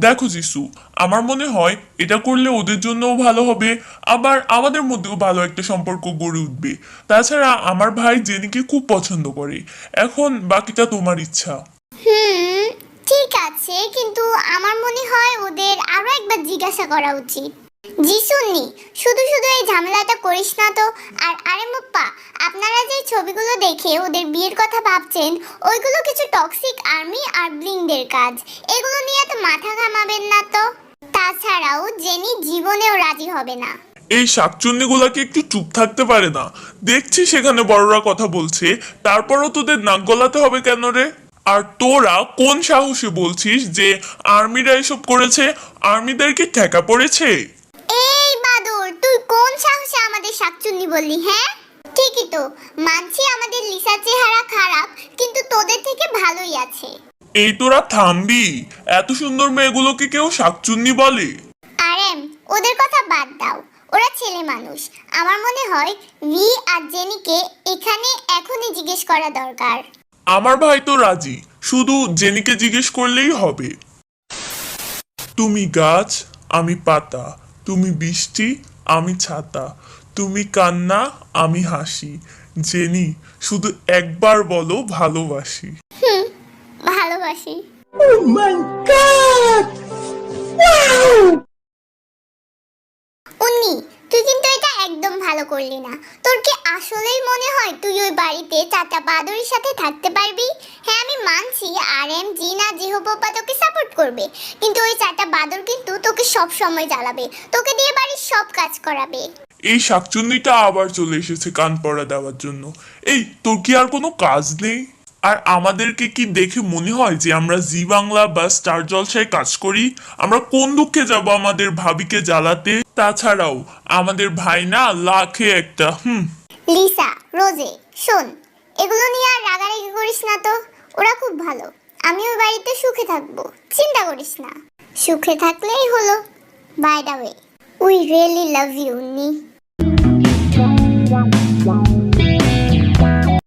দেখো যিশু, আমার মনে হয় এটা করলে ওদের জন্যও ভালো হবে, আবার আমাদের মধ্যেও ভালো একটা সম্পর্ক গড়ে উঠবে। তাছাড়া আমার ভাই জেনিকে খুব পছন্দ করে। এখন বাকিটা তোমার ইচ্ছা। হুম, ঠিক আছে, কিন্তু আমার মনে হয় ওদের আরো একবার জিজ্ঞাসা করা উচিত। জি সুন্নি, শুধু শুধু এই ঝামেলাটা করিস না তো। আর আরে মুপ্পা, আপনারা যে ছবিগুলো দেখে ওদের বিয়ের কথা ভাবছেন, ওইগুলো কিছু টক্সিক আর্মি আর ব্লিংদের কাজ। এগুলো নিয়ে তো মাথা ঘামাবেন না তো। তাছাড়াও জেনি জীবনেও রাজি হবে না। এই শাকচুন্নিগুলাকে একটু চুপ থাকতে পারে না? দেখছি সেখানে বড়রা কথা বলছে, তারপরও তোদের নাক গলাতে হবে কেন রে? আর তোরা কোন সাহসে বলছিস যে আর্মিরা এসব করেছে? আর্মিদেরকে ঠেকা পড়েছে? এই বাদর, তুই কোন সাহসে আমাদের শাকচুন্নি বললি? হ্যাঁ, ঠিকই তো, মানছি আমাদের লিসার চেহারা খারাপ, কিন্তু তোদের থেকে ভালোই আছে। এই তোরা থামবি? এত সুন্দর মেয়েগুলোকে কেউ শাকচুন্নি বলে? আরএম, ওদের কথা বাদ দাও, ওরা ছেলে মানুষ। আমার মনে হয় ভি আর জেনিকে এখানে এখনই জিজ্ঞেস করা দরকার। আমার ভাই তো রাজি, শুধু জেনিকে জিজ্ঞেস করলেই হবে। তুমি গাছ, আমি পাতা। তুমি বৃষ্টি, আমি ছাতা। তুমি কান্না, আমি হাসি। জেনি, শুধু একবার বলো ভালোবাসি। ভালোবাসি। উন্নি, তুই কিন্তু এটা একদম ভালো করলি না। তোর কি আসলেই মনে হয় তুই ওই বাড়িতে চাচা বাদরের সাথে থাকতে পারবি? হ্যাঁ, আমি মানছি আরএম, জিনা, জিহোপা তোকে সাপোর্ট করবে, কিন্তু ওই চাচা বাদর কিন্তু তোকে সব সময় জ্বালাবে, তোকে দিয়ে বাড়ির সব কাজ করাবে। এই শাকচুন্নিটা আবার চলে এসেছে কান পড়া দেওয়ার জন্য। এই, তোর কি আর কোনো কাজ নেই? আর আমাদেরকে কি দেখে মনে হয় যে আমরা জি বাংলা বা স্টার জলসায় কাজ করি? আমরা কোন দুঃখে যাব আমাদের ভাবিকে জ্বালাতে? তাছাড়াও আমাদের ভাই না লাখে একটা। লিসা, রোজে, শোন, এগুলো নিয়ে আর রাগারাগি করিস না তো। ওরা খুব ভালো, আমি ওই বাড়িতে সুখে থাকবো, চিন্তা করিস না। সুখে থাকলেই হলো। By the way, we really love you, নি।